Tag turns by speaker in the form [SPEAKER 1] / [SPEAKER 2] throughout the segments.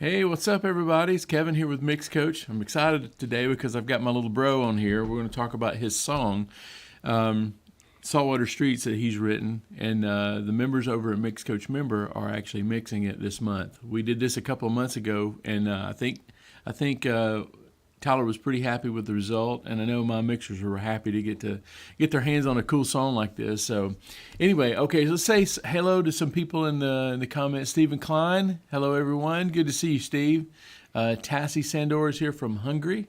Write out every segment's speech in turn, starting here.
[SPEAKER 1] Hey, what's up, everybody? It's Kevin here with Mix Coach. I'm excited today because I've got my little bro on here. We're going to talk about his song, Saltwater Streets, that he's written, and the members over at Mix Coach Member are actually mixing it this month. We did this a couple of months ago, and I think Tyler was pretty happy with the result, and I know my mixers were happy to get their hands on a cool song like this. So, anyway, okay, so let's say hello to some people in the comments. Stephen Klein, hello everyone, good to see you, Steve. Tassie Sandor is here from Hungary.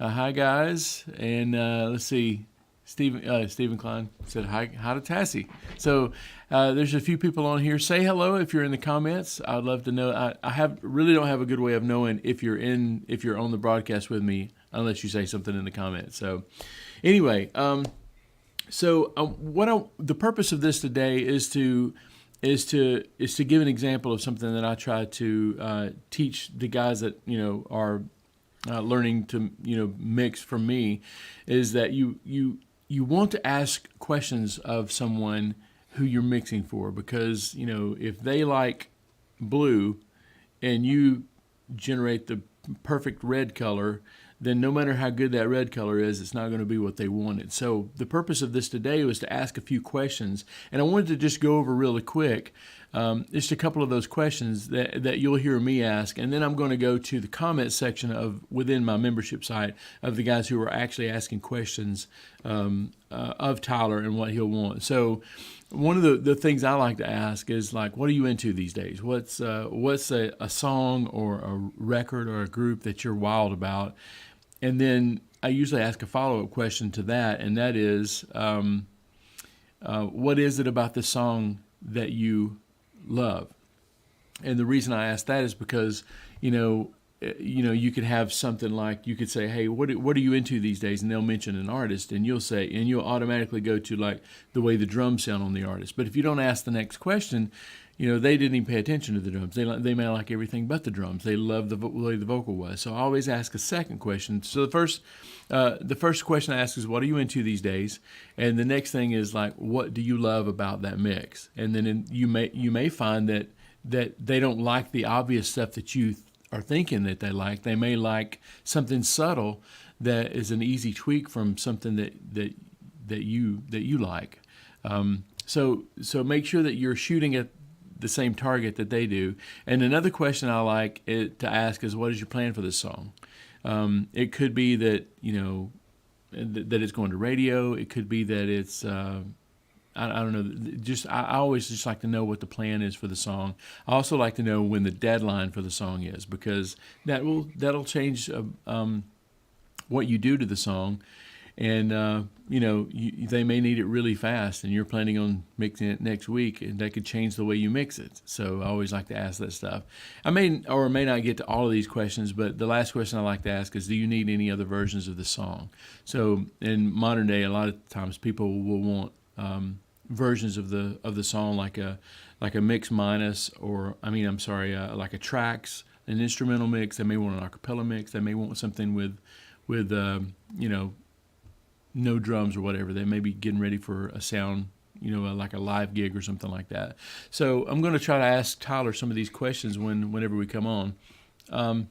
[SPEAKER 1] Hi guys, and let's see. Stephen Klein said hi to Tassie. So there's a few people on here. Say hello if you're in the comments. I'd love to know. I really don't have a good way of knowing if you're on the broadcast with me unless you say something in the comments. So anyway, the purpose of this today is to give an example of something that I try to teach the guys that are learning to mix from me, is that you want to ask questions of someone who you're mixing for, because if they like blue and you generate the perfect red color, then no matter how good that red color is, it's not going to be what they wanted. So the purpose of this today was to ask a few questions, and I wanted to just go over really quick just a couple of those questions that you'll hear me ask, and then I'm going to go to the comment section within my membership site of the guys who are actually asking questions of Tyler and what he'll want. So one of the things I like to ask is, like, what are you into these days? What's a song or a record or a group that you're wild about? And then I usually ask a follow-up question to that, and that is, what is it about this song that you love? And the reason I ask that is because, you could have something like, you could say, hey, what are you into these days? And they'll mention an artist, and you'll automatically go to, like, the way the drums sound on the artist. But if you don't ask the next question, they didn't even pay attention to the drums. They may like everything but the drums. They love the way the vocal was. So I always ask a second question. So the first question I ask is, what are you into these days? And the next thing is, like, what do you love about that mix? And then you may find that they don't like the obvious stuff that you are thinking that they like. They may like something subtle that is an easy tweak from something that you like. So make sure that you're shooting at the same target that they do. And another question I like to ask is, what is your plan for this song? It could be that that it's going to radio. It could be that it's I don't know. I always just like to know what the plan is for the song. I also like to know when the deadline for the song is, because that'll change what you do to the song. And they may need it really fast, and you're planning on mixing it next week, and that could change the way you mix it. So I always like to ask that stuff. I may or may not get to all of these questions, but the last question I like to ask is, do you need any other versions of the song? So in modern day, a lot of times people will want versions of the song, like a mix minus, like a tracks, an instrumental mix. They may want an acapella mix. They may want something with no drums or whatever. They may be getting ready for a sound, like a live gig or something like that. So I'm going to try to ask Tyler some of these questions whenever we come on.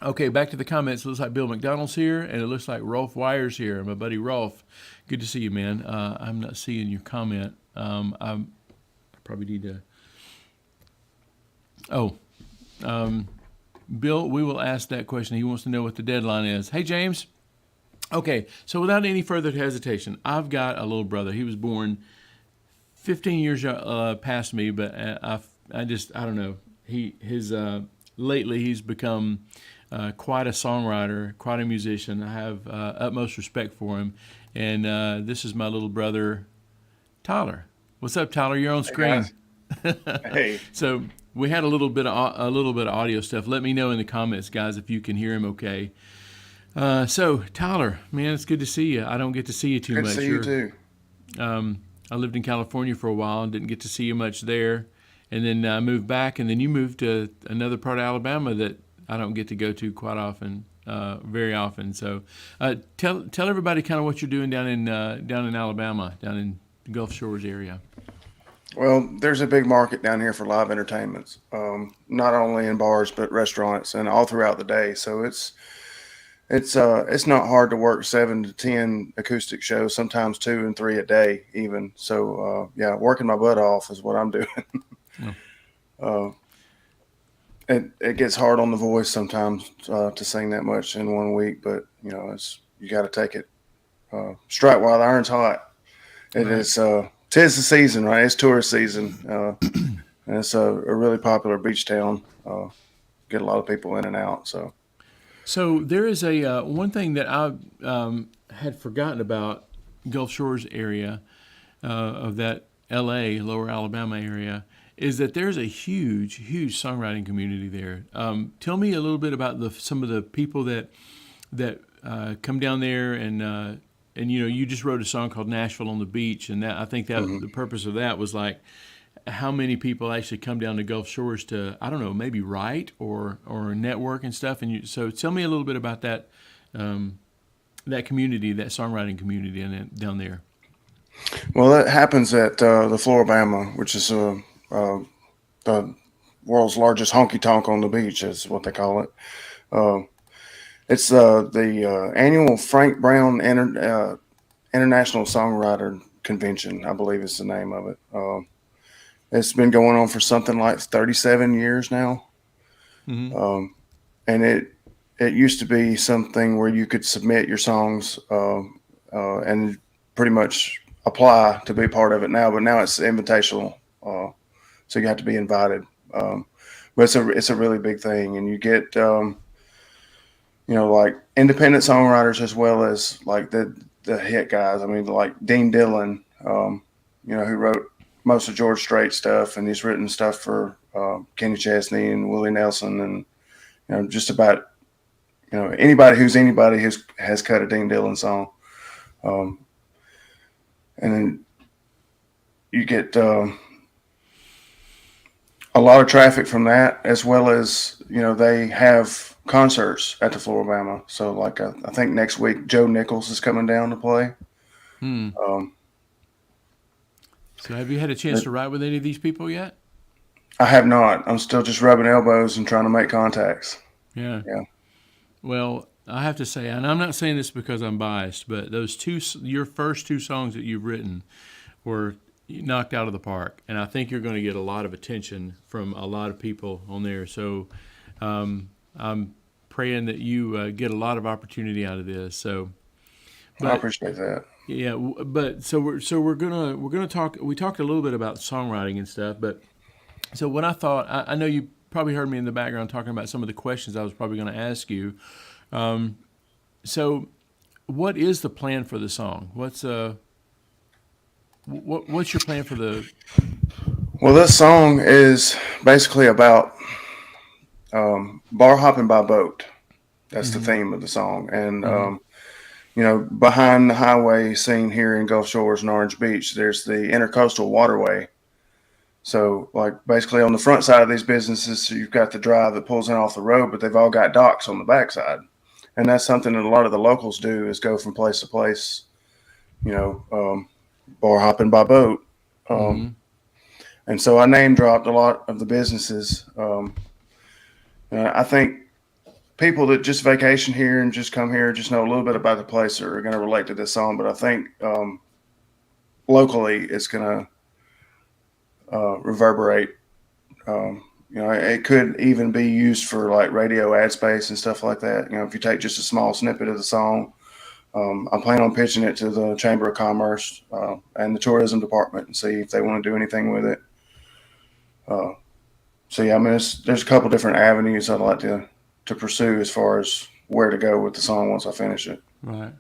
[SPEAKER 1] Okay, back to the comments. It looks like Bill McDonald's here, and it looks like Rolf Wyer's here. My buddy Rolf, good to see you, man. I'm not seeing your comment. I probably need to... Bill, we will ask that question. He wants to know what the deadline is. Hey, James. Okay, so without any further hesitation, I've got a little brother. He was born 15 years past me, but I don't know. Lately he's become quite a songwriter, quite a musician. I have utmost respect for him, and this is my little brother, Tyler. What's up, Tyler? You're on screen.
[SPEAKER 2] Hey.
[SPEAKER 1] So we had a little bit of audio stuff. Let me know in the comments, guys, if you can hear him okay. So Tyler, man, it's good to see you. I don't get to see you too much.
[SPEAKER 2] Good to see you too.
[SPEAKER 1] I lived in California for a while and didn't get to see you much there. And then I moved back, and then you moved to another part of Alabama that I don't get to go to quite often, very often. So tell everybody kind of what you're doing down in Alabama, down in the Gulf Shores area.
[SPEAKER 2] Well, there's a big market down here for live entertainments, not only in bars but restaurants and all throughout the day. So it's not hard to work 7 to 10 acoustic shows, sometimes 2 and 3 a day even. So yeah, working my butt off is what I'm doing.
[SPEAKER 1] Well,
[SPEAKER 2] uh, it gets hard on the voice sometimes to sing that much in one week, but it's you got to take it strike while the iron's hot. It
[SPEAKER 1] right.
[SPEAKER 2] is tis the season, right? It's tourist season, and it's a really popular beach town. Get a lot of people in and out. So
[SPEAKER 1] So there is a one thing that I had forgotten about Gulf Shores area of that L.A. Lower Alabama area is that there's a huge songwriting community there. Tell me a little bit about some of the people that come down there and you just wrote a song called Nashville on the Beach, and that I think that
[SPEAKER 2] mhm.
[SPEAKER 1] the purpose of that was like how many people actually come down to Gulf Shores to, I don't know, maybe write or network and stuff. So tell me a little bit about um, that community, that songwriting community down there.
[SPEAKER 2] Well, that happens at the Floribama, which is the world's largest honky tonk on the beach, is what they call it. Uh, it's the annual Frank Brown International Songwriter Convention, I believe is the name of it. It's been going on for something like 37 years now.
[SPEAKER 1] Mm-hmm.
[SPEAKER 2] Um, and it used to be something where you could submit your songs and pretty much apply to be part of it now, but now it's invitational, so you have to be invited. Um, but it's a really big thing, and you get like independent songwriters as well as like the hit guys. I mean, like Dean Dillon, who wrote most of George Strait stuff, and he's written stuff for Kenny Chesney and Willie Nelson, and just about anybody who's anybody has cut a Dean Dillon song. Um, and then you get a lot of traffic from that, as well as they have concerts at the Floribama. So like I think next week Joe Nichols is coming down to play.
[SPEAKER 1] Hmm.
[SPEAKER 2] Um,
[SPEAKER 1] So have you had a chance
[SPEAKER 2] but
[SPEAKER 1] to write with any of these people yet?
[SPEAKER 2] I have not. I'm still just rubbing elbows and trying to make contacts.
[SPEAKER 1] Yeah.
[SPEAKER 2] Yeah,
[SPEAKER 1] Well, I have to say, and I'm not saying this because I'm biased, but your first two songs that you've written were knocked out of the park, and I think you're going to get a lot of attention from a lot of people on there. So I'm praying that you get a lot of opportunity out of this. So,
[SPEAKER 2] I
[SPEAKER 1] but
[SPEAKER 2] appreciate that.
[SPEAKER 1] yeah, but we're gonna talk. We talked a little bit about songwriting and stuff, but so what I thought, I know you probably heard me in the background talking about some of the questions I was probably going to ask you. So, what is the plan for the song? What's your plan for the?
[SPEAKER 2] Well, this song is basically about bar hopping by boat. That's the
[SPEAKER 1] Hmm.
[SPEAKER 2] theme of the song, and
[SPEAKER 1] Hmm.
[SPEAKER 2] behind the highway scene here in Gulf Shores and Orange Beach, there's the intercoastal waterway. So, like, basically on the front side of these businesses, so you've got the drive that pulls in off the road, but they've all got docks on the backside, and that's something that a lot of the locals do is go from place to place, you know, um, bar hopping by boat. Um,
[SPEAKER 1] Hmm.
[SPEAKER 2] and so I name dropped a lot of the businesses. I think people that just vacation here and just come here just know a little bit about the place are going to relate to this song. But I think locally it's going to reverberate. It could even be used for like radio ad space and stuff like that. If you take just a small snippet of the song, I'm planning on pitching it to the Chamber of Commerce and the tourism department and see if they want to do anything with it. Uh, so yeah, I mean, there's a couple different avenues I'd like to pursue as far as where to go with the song once I finish it.
[SPEAKER 1] Right.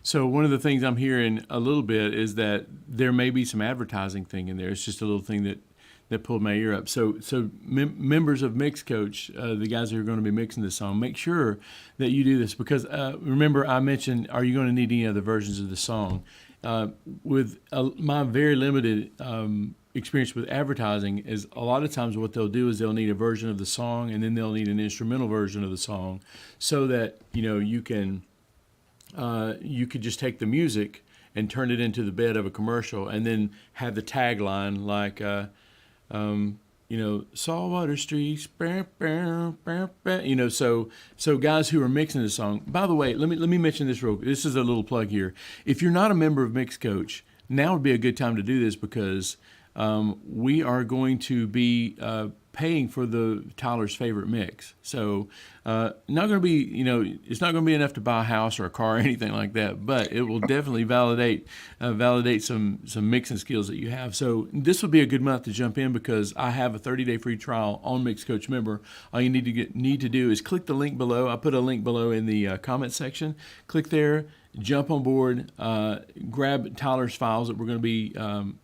[SPEAKER 1] So one of the things I'm hearing a little bit is that there may be some advertising thing in there. It's just a little thing that pulled my ear up. So members of Mix Coach, the guys who are going to be mixing this song, make sure that you do this because remember I mentioned, are you going to need any other versions of the song? With my very limited experience with advertising, is a lot of times what they'll do is they'll need a version of the song and then they'll need an instrumental version of the song, so that you could just take the music and turn it into the bed of a commercial, and then have the tagline like, Saltwater Streets, so guys who are mixing the song. By the way, let me mention this real quick. This is a little plug here. If you're not a member of Mix Coach, now would be a good time to do this, because we are going to be paying for the Tyler's favorite mix. So not going to be, it's not going to be enough to buy a house or a car or anything like that, but it will definitely validate some mixing skills that you have. So this would be a good month to jump in, because I have a 30-day free trial on Mix Coach Member. All you need to do is click the link below. I put a link below in the comment section. Click there. Jump on board, grab Tyler's files that we're going to be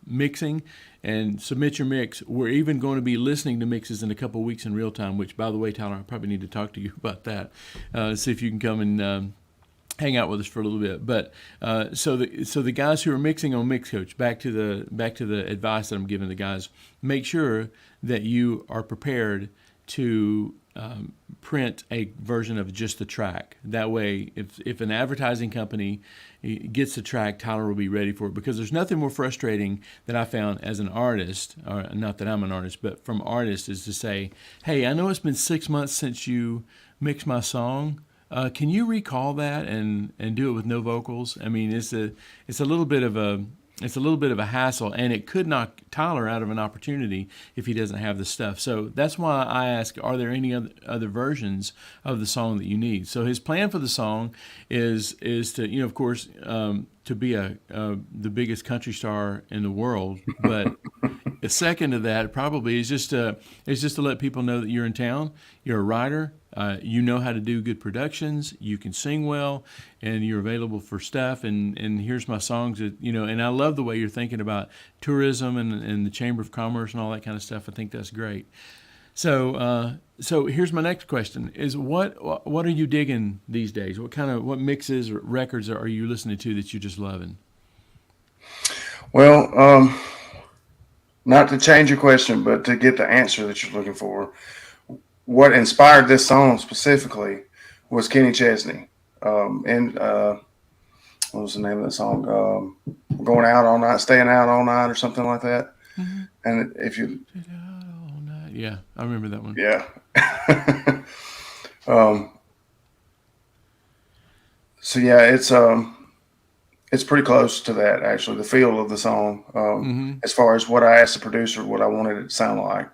[SPEAKER 1] mixing, and submit your mix. We're even going to be listening to mixes in a couple of weeks in real time, which, by the way, Tyler, I probably need to talk to you about that. See if you can come and hang out with us for a little bit. But so the guys who are mixing on Mix Coach, back to the advice that I'm giving the guys, make sure that you are prepared to print a version of just the track. That way, if an advertising company gets the track, Tyler will be ready for it. Because there's nothing more frustrating that I found as an artist, or not that I'm an artist, but from artists, is to say, hey, I know it's been 6 months since you mixed my song. Can you recall that and do it with no vocals? I mean, it's a little bit of a hassle, and it could knock Tyler out of an opportunity if he doesn't have the stuff. So that's why I ask, are there any other versions of the song that you need? So his plan for the song is to, of course, to be the biggest country star in the world. But a second to that probably is just to let people know that you're in town, you're a writer, you know how to do good productions, you can sing well, and you're available for stuff. And here's my songs that, and I love the way you're thinking about tourism and the Chamber of Commerce and all that kind of stuff. I think that's great. So here's my next question: is what are you digging these days? What mixes or records are you listening to that you're just loving?
[SPEAKER 2] Well, not to change your question, but to get the answer that you're looking for. What inspired this song specifically was Kenny Chesney. What was the name of the song? Going Out All Night, Staying Out All Night, or something like that. Mm-hmm. And if you...
[SPEAKER 1] All night. Yeah, I remember that one.
[SPEAKER 2] Yeah. So yeah, it's pretty close to that, actually, the feel of the song, as far as what I asked the producer, what I wanted it to sound like.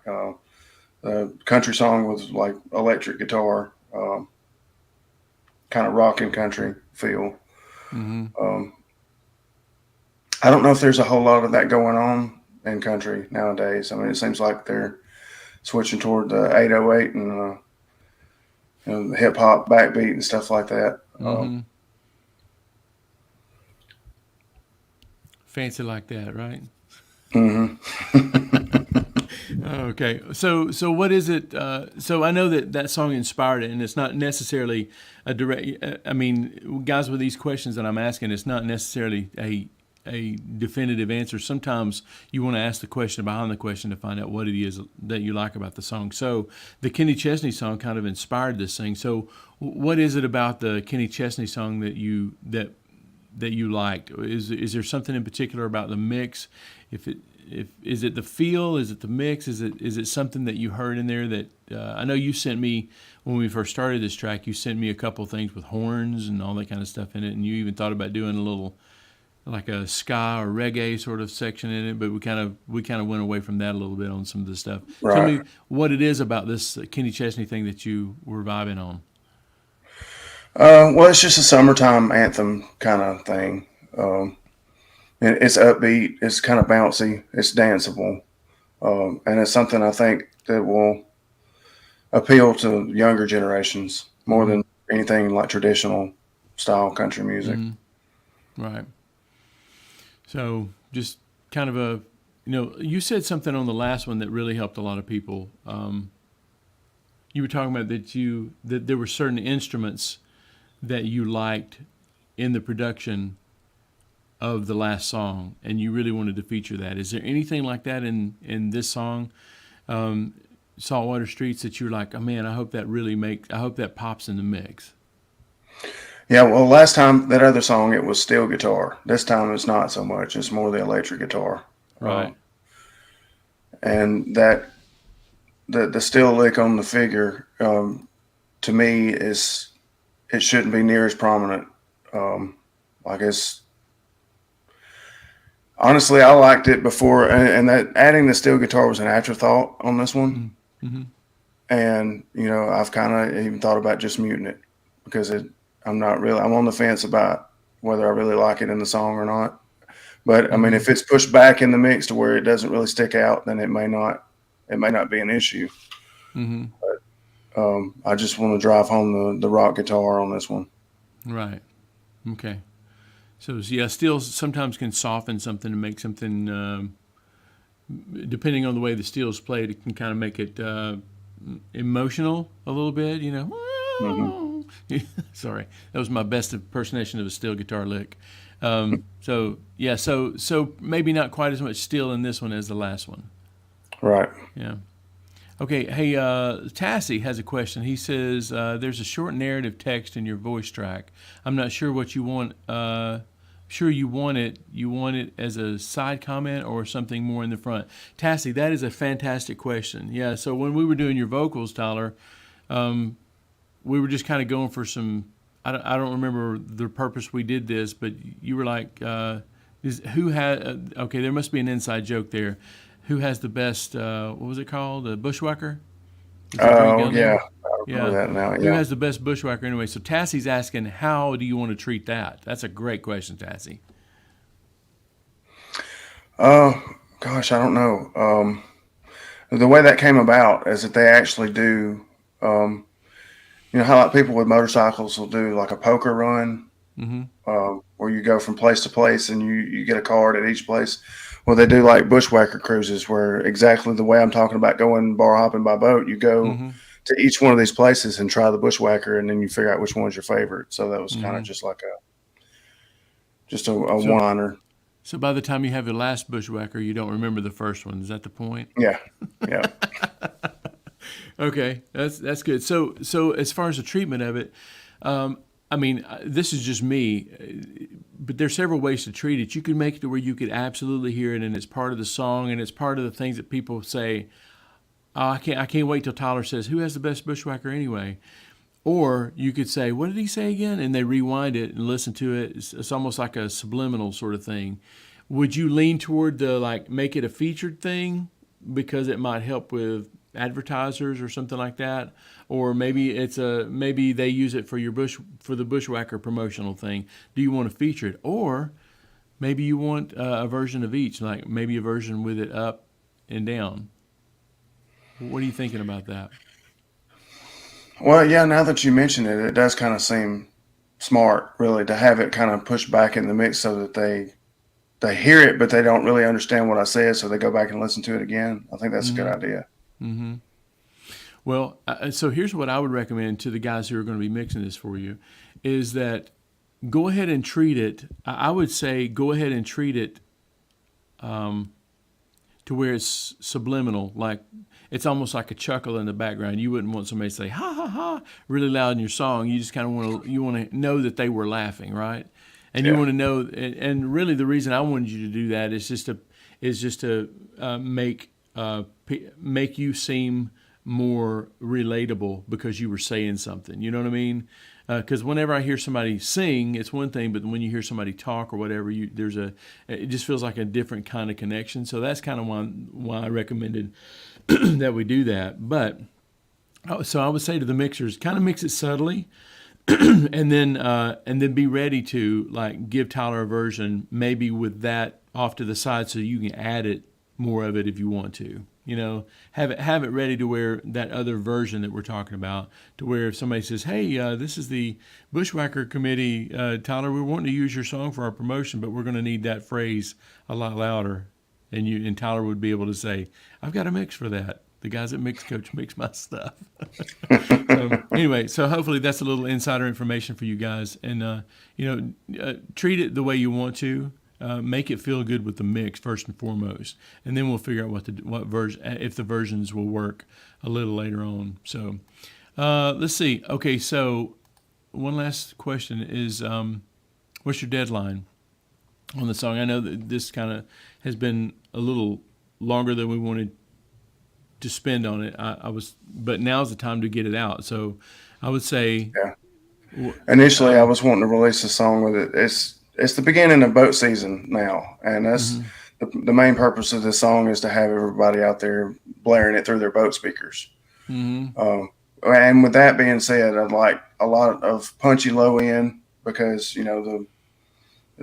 [SPEAKER 2] The country song was like electric guitar, kind of rock and country feel. Mm-hmm. I don't know if there's a whole lot of that going on in country nowadays. I mean, it seems like they're switching toward the 808 and the hip hop backbeat and stuff like that.
[SPEAKER 1] Mm-hmm. Fancy like that, right?
[SPEAKER 2] Mm-hmm.
[SPEAKER 1] Okay, so what is it? So I know that song inspired it, and it's not necessarily a direct. I mean, guys, with these questions that I'm asking, it's not necessarily a definitive answer. Sometimes you want to ask the question behind the question to find out what it is that you like about the song. So the Kenny Chesney song kind of inspired this thing. So what is it about the Kenny Chesney song that you liked? Is there something in particular about the mix? Is it the feel? Is it the mix? Is it something that you heard in there that I know you sent me when we first started this track? You sent me a couple of things with horns and all that kind of stuff in it, and you even thought about doing a little like a ska or reggae sort of section in it. But we kind of went away from that a little bit on some of the stuff.
[SPEAKER 2] Right.
[SPEAKER 1] Tell me what it is about this Kenny Chesney thing that you were vibing on.
[SPEAKER 2] Well, it's just a summertime anthem kind of thing. It's upbeat, it's kind of bouncy, it's danceable, and it's something I think that will appeal to younger generations more than anything like traditional style country music.
[SPEAKER 1] Mm-hmm. Right. So just kind of you said something on the last one that really helped a lot of people. You were talking about that there were certain instruments that you liked in the production of the last song, and you really wanted to feature that. Is there anything like that in this song, Saltwater Streets, that you're like, oh man, I hope that pops in the mix?
[SPEAKER 2] Yeah, well, last time that other song it was steel guitar. This time it's not so much. It's more the electric guitar.
[SPEAKER 1] Right.
[SPEAKER 2] And that the steel lick on the figure to me is it shouldn't be near as prominent. Like it's honestly I liked it before, and that adding the steel guitar was an afterthought on this one.
[SPEAKER 1] Mm-hmm.
[SPEAKER 2] And I've kind of even thought about just muting it because I'm on the fence about whether I really like it in the song or not. But I mean, if it's pushed back in the mix to where it doesn't really stick out, then it may not be an issue.
[SPEAKER 1] Mm-hmm.
[SPEAKER 2] But I just want to drive home the rock guitar on this one.
[SPEAKER 1] Right. Okay. So yeah, steel sometimes can soften something and make something. Depending on the way the steel is played, it can kind of make it emotional a little bit.
[SPEAKER 2] Mm-hmm.
[SPEAKER 1] Sorry, that was my best impersonation of a steel guitar lick. So yeah, so maybe not quite as much steel in this one as the last one.
[SPEAKER 2] Right.
[SPEAKER 1] Yeah. Okay. Hey, Tassie has a question. He says there's a short narrative text in your voice track. I'm not sure what you want. Sure, you want it. You want it as a side comment or something more in the front. Tassie, that is a fantastic question. Yeah. So when we were doing your vocals, Tyler, we were just kind of going for some. I don't remember the purpose we did this, but you were like, who had? Okay, there must be an inside joke there. Who has the best? What was it called? The bushwhacker.
[SPEAKER 2] Oh yeah, I
[SPEAKER 1] Yeah.
[SPEAKER 2] remember that now.
[SPEAKER 1] Who
[SPEAKER 2] Yeah.
[SPEAKER 1] has the best bushwhacker anyway? So Tassie's asking, how do you want to treat that? That's a great question, Tassie.
[SPEAKER 2] Gosh, I don't know. The way that came about is that they actually do. How like people with motorcycles will do like a poker run,
[SPEAKER 1] Mm-hmm.
[SPEAKER 2] where you go from place to place and you get a card at each place. Well, they do like bushwhacker cruises where exactly the way I'm talking about going bar hopping by boat, you go
[SPEAKER 1] Mm-hmm.
[SPEAKER 2] to each one of these places and try the bushwhacker, and then you figure out which one's your favorite. So that was kind of
[SPEAKER 1] Mm-hmm.
[SPEAKER 2] just like a
[SPEAKER 1] So,
[SPEAKER 2] one-liner.
[SPEAKER 1] so by the time you have your last bushwhacker, you don't remember the first one. Is that the point?
[SPEAKER 2] Yeah, yeah.
[SPEAKER 1] Okay, that's good. So as far as the treatment of it, I mean, this is just me, but there's several ways to treat it. You can make it to where you could absolutely hear it, and it's part of the song, and it's part of the things that people say. Oh, I can't wait till Tyler says, "Who has the best bushwhacker anyway?" Or you could say, "What did he say again?" And they rewind it and listen to it. It's almost like a subliminal sort of thing. Would you lean toward the like make it a featured thing because it might help with advertisers or something like that? Or maybe maybe they use it for the bushwhacker promotional thing. Do you want to feature it? Or maybe you want a version of each, like maybe a version with it up and down. What are you thinking about that?
[SPEAKER 2] Well, yeah. Now that you mention it, it does kind of seem smart, really, to have it kind of pushed back in the mix so that they hear it, but they don't really understand what I said, so they go back and listen to it again. I think that's a good
[SPEAKER 1] Mm-hmm.
[SPEAKER 2] idea.
[SPEAKER 1] Mm-hmm. Well, so here's what I would recommend to the guys who are going to be mixing this for you, is that go ahead and treat it. I would say go ahead and treat it to where it's subliminal, like it's almost like a chuckle in the background. You wouldn't want somebody to say "ha ha ha" really loud in your song. You just kind of want to know that they were laughing, right? And you
[SPEAKER 2] Yeah.
[SPEAKER 1] want to know, and really the reason I wanted you to do that is just to make you seem more relatable because you were saying something. You know what I mean? Because whenever I hear somebody sing, it's one thing, but when you hear somebody talk or whatever, it just feels like a different kind of connection. So that's kind of why I recommended that we do that. But so I would say to the mixers, kind of mix it subtly, and then be ready to like give Tyler a version, maybe with that off to the side, so you can add it more of it if you want to. Have it ready to where that other version that we're talking about, to where if somebody says, "Hey, this is the Bushwhacker Committee, Tyler, we're wanting to use your song for our promotion, but we're going to need that phrase a lot louder," and Tyler would be able to say, "I've got a mix for that. The guys at Mix Coach mix my stuff." Anyway, so hopefully that's a little insider information for you guys, and treat it the way you want to. Make it feel good with the mix first and foremost, and then we'll figure out what version, if the versions will work a little later on. So let's see. Okay, so one last question is, what's your deadline on the song? I know that this kind of has been a little longer than we wanted to spend on it. But now's the time to get it out. So I would say,
[SPEAKER 2] initially I was wanting to release a song with it. It's the beginning of boat season now, and that's the main purpose of this song is to have everybody out there blaring it through their boat speakers. And with that being said, I'd like a lot of punchy low end because the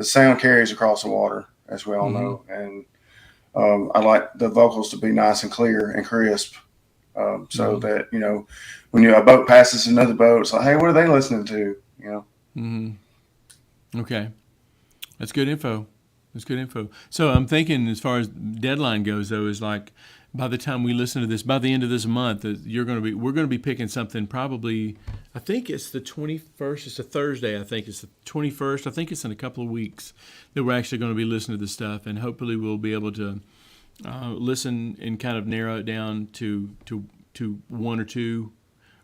[SPEAKER 2] sound carries across the water, as we all know, and I like the vocals to be nice and clear and crisp, so that when a boat passes another boat, it's like, hey, what are they listening to?
[SPEAKER 1] Okay, that's good info. So I'm thinking, as far as deadline goes, though, is like by the time we listen to this, by the end of this month, we're going to be picking something. Probably, I think it's the 21st. It's a Thursday. I think it's the 21st. I think it's in a couple of weeks that we're actually going to be listening to this stuff, and hopefully we'll be able to listen and kind of narrow it down to one or two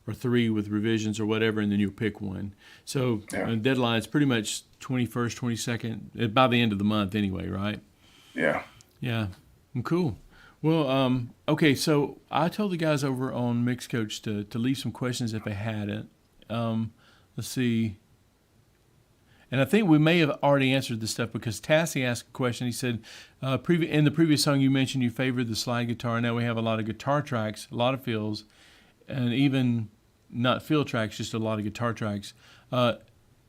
[SPEAKER 1] or three with revisions or whatever, and then you'll pick one. So deadline is pretty much 21st, 22nd, by the end of the month anyway, right?
[SPEAKER 2] Yeah.
[SPEAKER 1] Yeah. Cool. Well, okay, so I told the guys over on Mix Coach to leave some questions if they hadn't. Let's see. And I think we may have already answered this stuff because Tassie asked a question. He said, in the previous song you mentioned you favored the slide guitar. Now we have a lot of guitar tracks, a lot of fills, and even not fill tracks, just a lot of guitar tracks.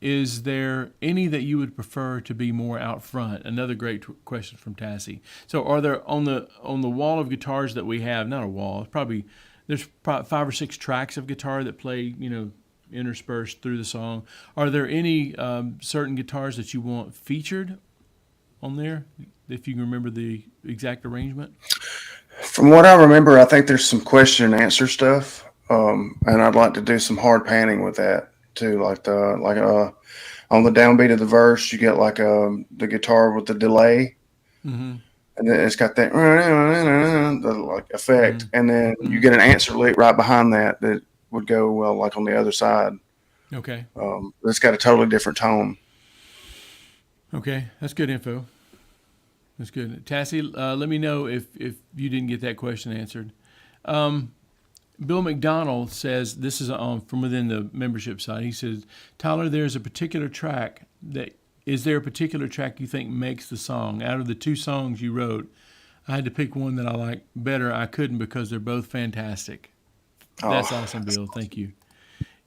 [SPEAKER 1] Is there any that you would prefer to be more out front? Another great question from Tassie. So are there on the wall of guitars that we have, not a wall, there's probably 5 or 6 tracks of guitar that play, interspersed through the song. Are there any certain guitars that you want featured on there, if you can remember the exact arrangement?
[SPEAKER 2] From what I remember, I think there's some question and answer stuff, and I'd like to do some hard panning with that too, like on the downbeat of the verse, you get like the guitar with the delay, and then it's got that like effect, and then you get an answer lick right behind that would go well, like on the other side.
[SPEAKER 1] Okay.
[SPEAKER 2] It's got a totally different tone.
[SPEAKER 1] Okay, that's good info. That's good. Tassie, let me know if you didn't get that question answered. Bill McDonald says, this is from within the membership side. He says, Tyler, is there a particular track you think makes the song? Out of the 2 songs you wrote, I had to pick one that I like better. I couldn't because they're both fantastic. That's awesome, Bill. Thank you.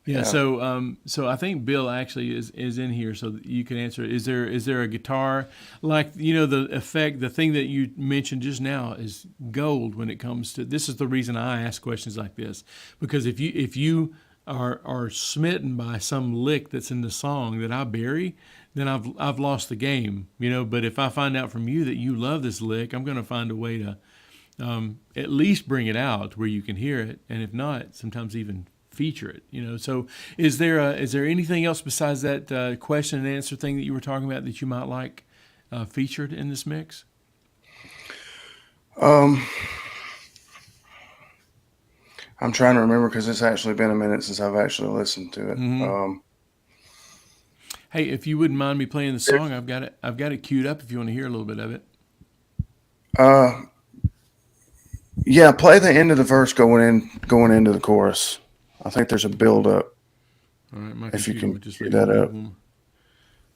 [SPEAKER 1] Yeah. So I think Bill actually is in here, so that you can answer. Is there a guitar like the effect? The thing that you mentioned just now is gold when it comes to. This is the reason I ask questions like this, because if you are smitten by some lick that's in the song that I bury, then I've lost the game. But if I find out from you that you love this lick, I'm going to find a way to at least bring it out where you can hear it, and if not, sometimes even feature it. So is there anything else besides that question and answer thing that you were talking about that you might like featured in this mix?
[SPEAKER 2] I'm trying to remember because it's actually been a minute since I've actually listened to it.
[SPEAKER 1] Hey, if you wouldn't mind me playing the song, I've got it queued up if you want to hear a little bit of it.
[SPEAKER 2] Yeah, play the end of the verse going into the chorus. I think there's a build up.
[SPEAKER 1] All right,
[SPEAKER 2] if you can just get that up.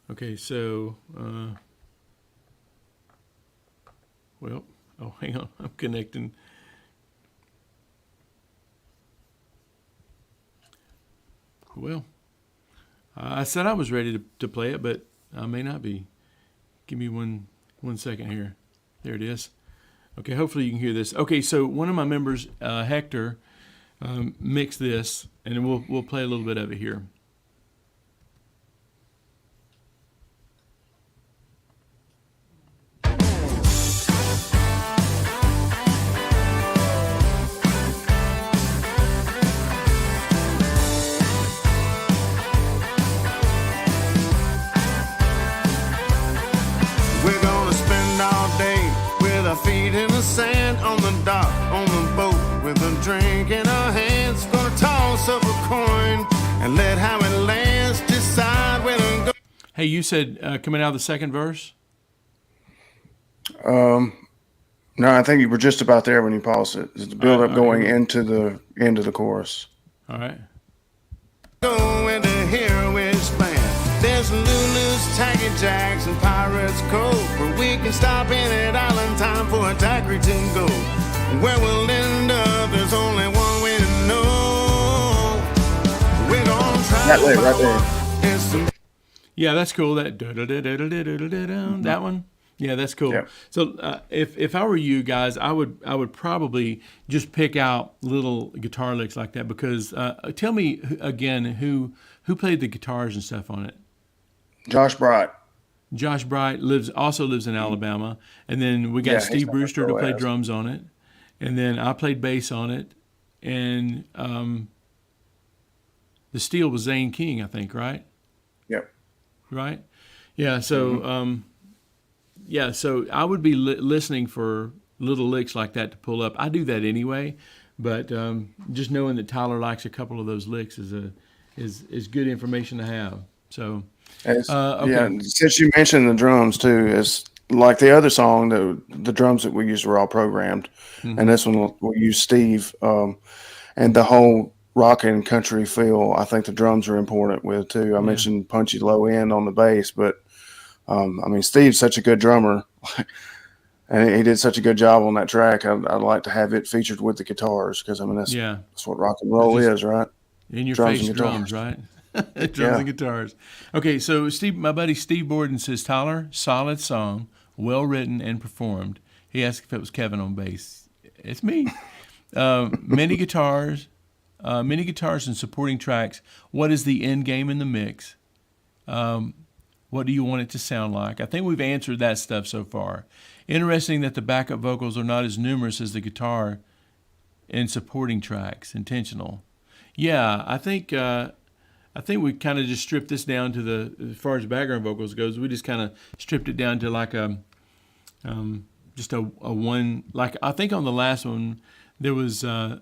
[SPEAKER 1] Okay, so hang on, I'm connecting. Well, I said I was ready to play it, but I may not be. Give me one second here. There it is. Okay, hopefully you can hear this. Okay, so one of my members, Hector, mixed this, and we'll play a little bit of it here.
[SPEAKER 3] We're gonna spend all day with our feet in the sand, on the dock, on the boat, with a drink in our hands. Gonna toss up a coin and let how it lands
[SPEAKER 1] Hey, you said coming out of the second verse?
[SPEAKER 2] No, I think you were just about there when you paused it. It's the
[SPEAKER 1] All
[SPEAKER 2] build
[SPEAKER 1] right,
[SPEAKER 2] up
[SPEAKER 1] all right,
[SPEAKER 2] going into the end of the chorus.
[SPEAKER 1] all right.
[SPEAKER 3] Going to hear which band. There's Lulu's, Tacky Jacks, and Pirates Cove, where we can stop in at Island Time for a daiquiri to go. Where we'll end up, there's only one way to know. We're gonna try
[SPEAKER 2] That lick right there.
[SPEAKER 1] Yeah, that's cool. That that one. Yeah, that's cool.
[SPEAKER 2] Yeah.
[SPEAKER 1] So if I were you guys, I would probably just pick out little guitar licks like that because tell me again who played the guitars and stuff on it.
[SPEAKER 2] Josh Bright.
[SPEAKER 1] Josh Bright also lives in Alabama, and then we got
[SPEAKER 2] Yeah,
[SPEAKER 1] Steve
[SPEAKER 2] he's not
[SPEAKER 1] Brewster to
[SPEAKER 2] pro
[SPEAKER 1] play
[SPEAKER 2] ass.
[SPEAKER 1] drums on it, and then I played bass on it, and the steel was Zane King, I think, right?
[SPEAKER 2] Yep.
[SPEAKER 1] Right? Yeah. So yeah. So I would be listening for little licks like that to pull up. I do that anyway, but just knowing that Tyler likes a couple of those licks is good information to have. So okay.
[SPEAKER 2] Yeah, since you mentioned the drums too, it's like the other song, the drums that we used were all programmed, and this one we use Steve, and the whole rock and country feel. I think the drums are important with too. I mentioned punchy low end on the bass, but I mean Steve's such a good drummer, and he did such a good job on that track. I'd like to have it featured with the guitars because I mean that's what rock and roll is, right?
[SPEAKER 1] In your
[SPEAKER 2] Drums
[SPEAKER 1] face
[SPEAKER 2] and
[SPEAKER 1] drums,
[SPEAKER 2] guitars.
[SPEAKER 1] right? Drums and guitars. Okay, so Steve, my buddy Steve Borden says, Tyler, solid song, well written and performed. He asked if it was Kevin on bass. It's me. Many guitars and supporting tracks. What is the end game in the mix? What do you want it to sound like? I think we've answered that stuff so far. Interesting that the backup vocals are not as numerous as the guitar in supporting tracks. Intentional. Yeah, I think we kind of just stripped this down to as far as background vocals goes, we just kind of stripped it down to like just a one, like I think on the last one, there was, I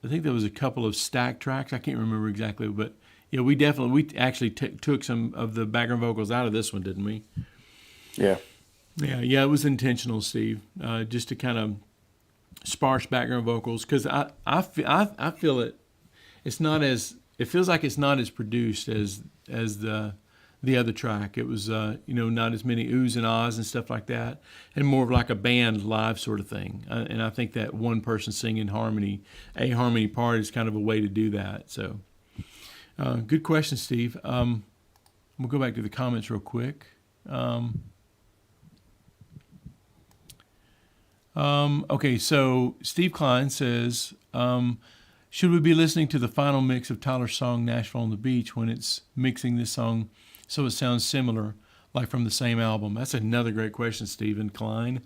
[SPEAKER 1] think there was a couple of stacked tracks. I can't remember exactly, but yeah, we actually took some of the background vocals out of this one, didn't we?
[SPEAKER 2] Yeah.
[SPEAKER 1] Yeah, it was intentional, Steve, just to kind of sparse background vocals. Cause I feel it feels like it's not as produced as the other track. It was not as many oohs and ahs and stuff like that, and more of like a band live sort of thing. And I think that one person singing a harmony part is kind of a way to do that. So, good question, Steve. We'll go back to the comments real quick. Okay, so Steve Klein says. Should we be listening to the final mix of Tyler's song Nashville on the Beach when it's mixing this song so it sounds similar, like from the same album? That's another great question, Stephen Klein.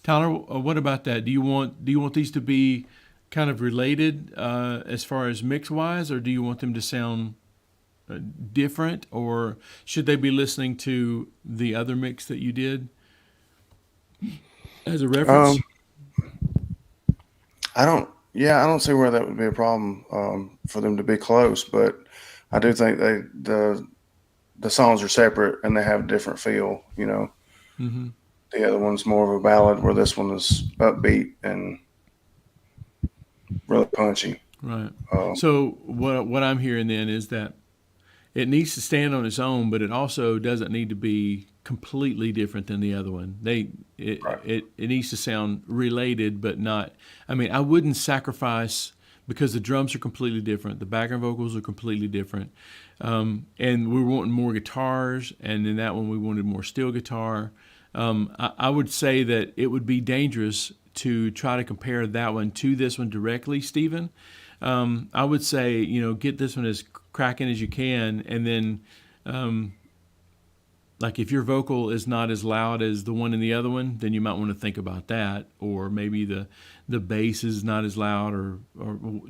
[SPEAKER 1] Tyler, what about that? Do you want these to be kind of related as far as mix-wise, or do you want them to sound different, or should they be listening to the other mix that you did as a reference?
[SPEAKER 2] I don't see where that would be a problem for them to be close, but I do think the songs are separate and they have a different feel. You know, The other one's more of a ballad, where this one is upbeat and really punchy.
[SPEAKER 1] Right. So what I'm hearing then is that it needs to stand on its own, but it also doesn't need to be completely different than the other one. It needs to sound related, but not. I mean, I wouldn't sacrifice, because the drums are completely different, the background vocals are completely different, and we're wanting more guitars, and in that one we wanted more steel guitar. I would say that it would be dangerous to try to compare that one to this one directly, Stephen. I would say, get this one as cracking as you can, and then like if your vocal is not as loud as the one in the other one, then you might want to think about that. Or maybe the bass is not as loud or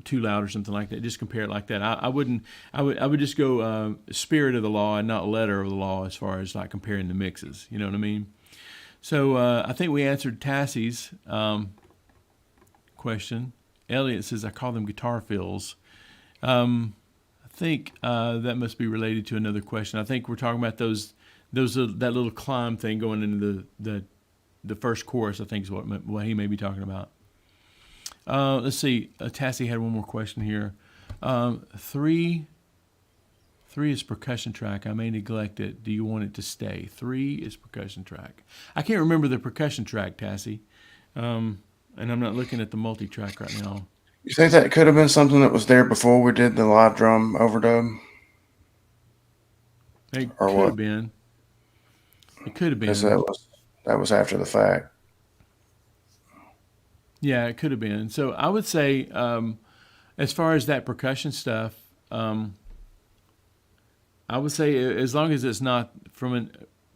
[SPEAKER 1] too loud or something like that. Just compare it like that. I would just go spirit of the law and not letter of the law as far as like comparing the mixes. You know what I mean? So I think we answered Tassie's question. Elliot says, I call them guitar fills. I think that must be related to another question. I think we're talking about those that little climb thing going into the first chorus, I think is what he may be talking about. Let's see. Tassie had one more question here. 3 is percussion track. I may neglect it. Do you want it to stay? 3 is percussion track. I can't remember the percussion track, Tassie. And I'm not looking at the multi-track right now.
[SPEAKER 2] You think that could have been something that was there before we did the live drum overdub?
[SPEAKER 1] It
[SPEAKER 2] Or
[SPEAKER 1] could
[SPEAKER 2] what?
[SPEAKER 1] have been. It could have been.
[SPEAKER 2] 'Cause that was after the fact.
[SPEAKER 1] Yeah, it could have been. So I would say, as far as that percussion stuff, I would say as long as it's not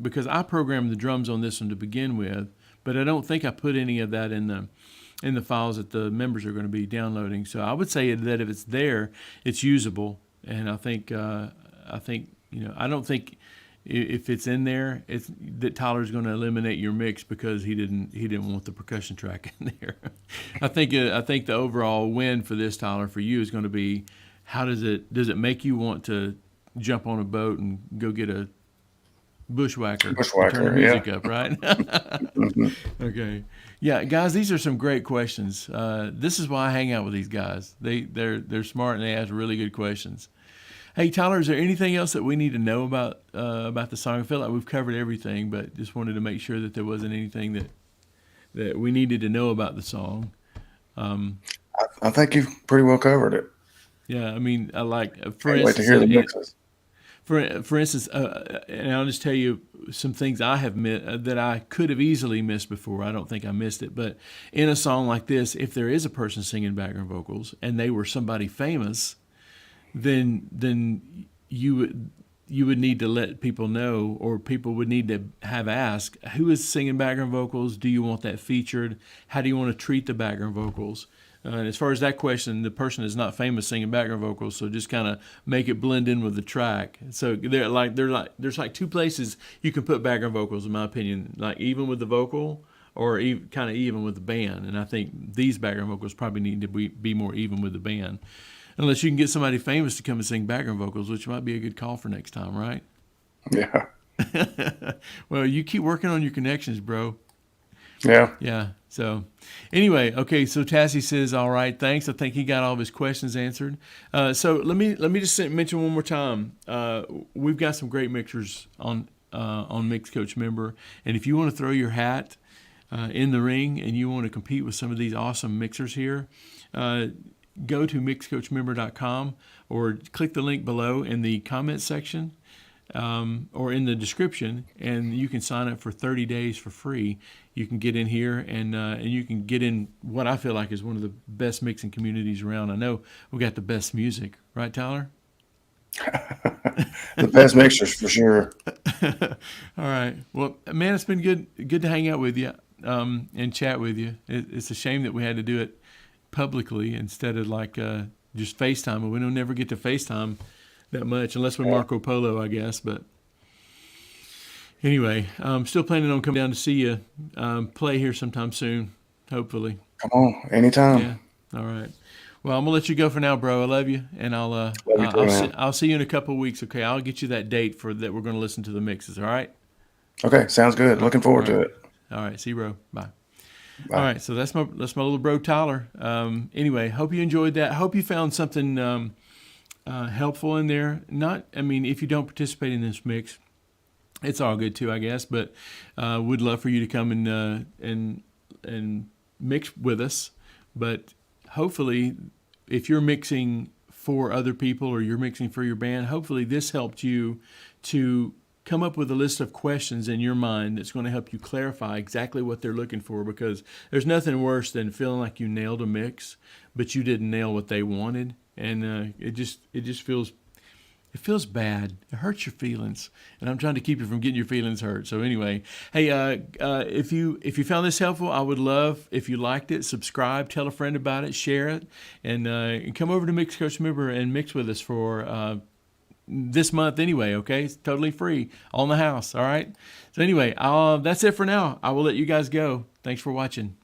[SPEAKER 1] because I programmed the drums on this one to begin with, but I don't think I put any of that in the files that the members are going to be downloading. So I would say that if it's there, it's usable. And I think I don't think if it's in there, it's that Tyler's going to eliminate your mix because he didn't want the percussion track in there. I think the overall win for this, Tyler, for you is going to be how does it make you want to jump on a boat and go get a bushwhacker and turn the music up, right?
[SPEAKER 2] Mm-hmm.
[SPEAKER 1] Okay. Yeah, guys, these are some great questions. This is why I hang out with these guys. They're smart and they ask really good questions. Hey, Tyler, is there anything else that we need to know about the song? I feel like we've covered everything, but just wanted to make sure that there wasn't anything that we needed to know about the song.
[SPEAKER 2] I think you've pretty well covered it.
[SPEAKER 1] Yeah, I mean, I like
[SPEAKER 2] Can't wait to hear the mixes.
[SPEAKER 1] For instance, and I'll just tell you some things I have that I could have easily missed before. I don't think I missed it, but in a song like this, if there is a person singing background vocals and they were somebody famous, then you would need to let people know, or people would need to have asked, who is singing background vocals? Do you want that featured? How do you want to treat the background vocals? And as far as that question, the person is not famous singing background vocals, so just kind of make it blend in with the track. So there's like 2 places you can put background vocals, in my opinion, like even with the vocal or kind of even with the band. And I think these background vocals probably need to be more even with the band. Unless you can get somebody famous to come and sing background vocals, which might be a good call for next time, right?
[SPEAKER 2] Yeah.
[SPEAKER 1] Well, you keep working on your connections, bro.
[SPEAKER 2] Yeah.
[SPEAKER 1] Yeah. So anyway, okay. So Tassie says, all right, thanks. I think he got all of his questions answered. So let me just mention one more time. We've got some great mixers on Mix Coach Member. And if you want to throw your hat in the ring and you want to compete with some of these awesome mixers here, go to mixcoachmember.com or click the link below in the comments section or in the description, and you can sign up for 30 days for free. You can get in here and you can get in what I feel like is one of the best mixing communities around. I know we got the best music, right, Tyler?
[SPEAKER 2] The best mixers for sure.
[SPEAKER 1] All right. Well, man, it's been good to hang out with you and chat with you. It's a shame that we had to do it publicly instead of like just FaceTime. We don't never get to FaceTime that much unless we're Marco Polo, I guess. But anyway, I'm still planning on coming down to see you play here sometime soon, hopefully.
[SPEAKER 2] Come on, anytime.
[SPEAKER 1] Yeah. All right. Well, I'm gonna let you go for now, bro. I love you, and I'll see you in a couple of weeks. Okay, I'll get you that date that we're gonna listen to the mixes. All right.
[SPEAKER 2] Okay, sounds good. Looking forward to it.
[SPEAKER 1] All right. See you, bro. Bye.
[SPEAKER 2] Bye.
[SPEAKER 1] All right, so that's my little bro Tyler. Anyway, hope you enjoyed that. Hope you found something helpful in there. If you don't participate in this mix, it's all good too, I guess. But would love for you to come and mix with us. But hopefully, if you're mixing for other people or you're mixing for your band, hopefully this helped you to come up with a list of questions in your mind that's going to help you clarify exactly what they're looking for, because there's nothing worse than feeling like you nailed a mix, but you didn't nail what they wanted. And it just feels bad. It hurts your feelings. And I'm trying to keep you from getting your feelings hurt. So anyway, hey, if you found this helpful, I would love if you liked it, subscribe, tell a friend about it, share it, and come over to Mix Coach Member and mix with us for this month anyway, okay? It's totally free, all in the house, all right? So anyway, that's it for now. I will let you guys go. Thanks for watching.